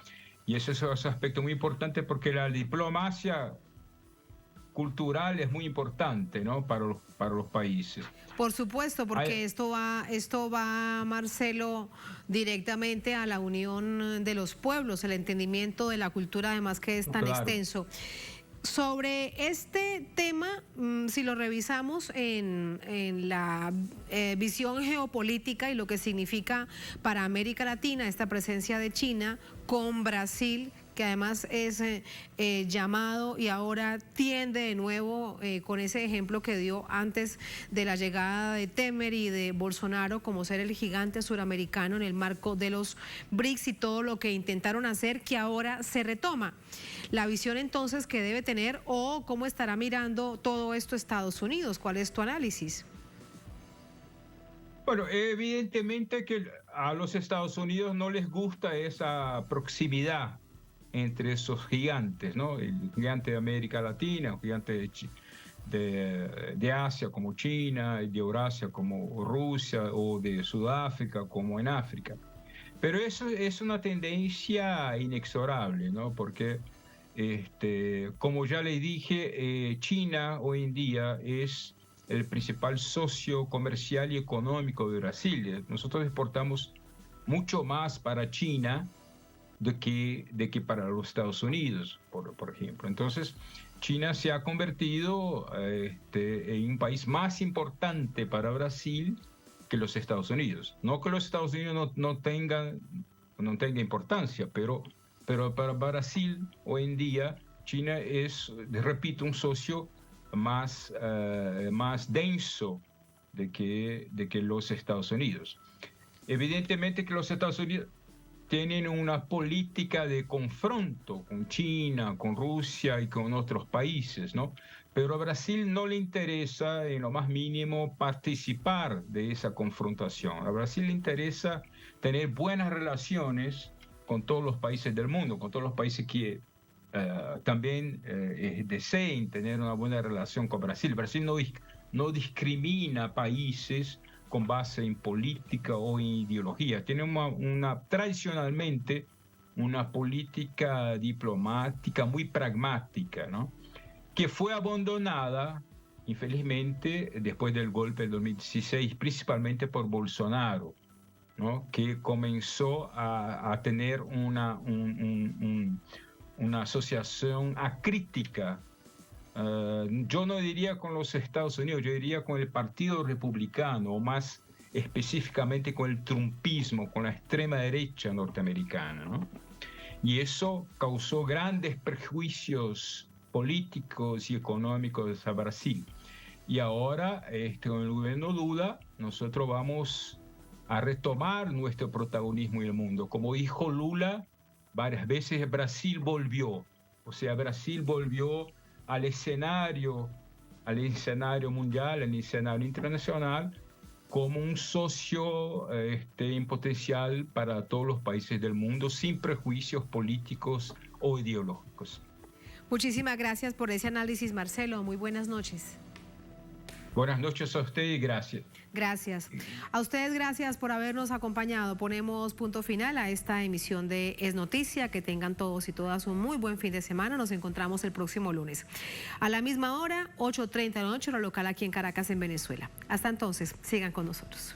Y eso es un aspecto muy importante porque la diplomacia cultural es muy importante, ¿no?, para los países. Por supuesto, porque esto va, Marcelo, directamente a la unión de los pueblos, el entendimiento de la cultura, además que es tan extenso. Sobre este tema, si lo revisamos en la visión geopolítica y lo que significa para América Latina esta presencia de China con Brasil, que además es llamado y ahora tiende de nuevo con ese ejemplo que dio antes de la llegada de Temer y de Bolsonaro como ser el gigante suramericano en el marco de los BRICS y todo lo que intentaron hacer que ahora se retoma. La visión entonces que debe tener o cómo estará mirando todo esto Estados Unidos, ¿cuál es tu análisis? Bueno, evidentemente que a los Estados Unidos no les gusta esa proximidad entre esos gigantes, ¿no? El gigante de América Latina, el gigante de Asia como China, de Eurasia como Rusia o de Sudáfrica como en África. Pero eso es una tendencia inexorable, ¿no? Porque, como ya le dije, China hoy en día es el principal socio comercial y económico de Brasil. Nosotros exportamos mucho más para China de que para los Estados Unidos, por ejemplo. Entonces, China se ha convertido en un país más importante para Brasil que los Estados Unidos. No que los Estados Unidos no tengan importancia, pero para Brasil hoy en día China es, repito, un socio más denso de que los Estados Unidos. Evidentemente que los Estados Unidos tienen una política de confronto con China, con Rusia y con otros países, ¿no? Pero a Brasil no le interesa en lo más mínimo participar de esa confrontación. A Brasil le interesa tener buenas relaciones con todos los países del mundo, con todos los países que también deseen tener una buena relación con Brasil. Brasil no discrimina países con base en política o en ideología. Tiene tradicionalmente una política diplomática muy pragmática, ¿no?, que fue abandonada, infelizmente, después del golpe del 2016, principalmente por Bolsonaro, ¿no?, que comenzó a tener una asociación acrítica. Yo no diría con los Estados Unidos, yo diría con el Partido Republicano, o más específicamente con el trumpismo, con la extrema derecha norteamericana, ¿no? Y eso causó grandes prejuicios políticos y económicos a Brasil. Y ahora, con el gobierno Lula, nosotros vamos a retomar nuestro protagonismo en el mundo. Como dijo Lula, varias veces Brasil volvió. O sea, Brasil volvió al escenario mundial, al escenario internacional, como un socio en potencial para todos los países del mundo, sin prejuicios políticos o ideológicos. Muchísimas gracias por ese análisis, Marcelo. Muy buenas noches. Buenas noches a usted y gracias. Gracias. A ustedes gracias por habernos acompañado. Ponemos punto final a esta emisión de Es Noticia. Que tengan todos y todas un muy buen fin de semana. Nos encontramos el próximo lunes. A la misma hora, 8:30 de la noche, hora local aquí en Caracas, en Venezuela. Hasta entonces, sigan con nosotros.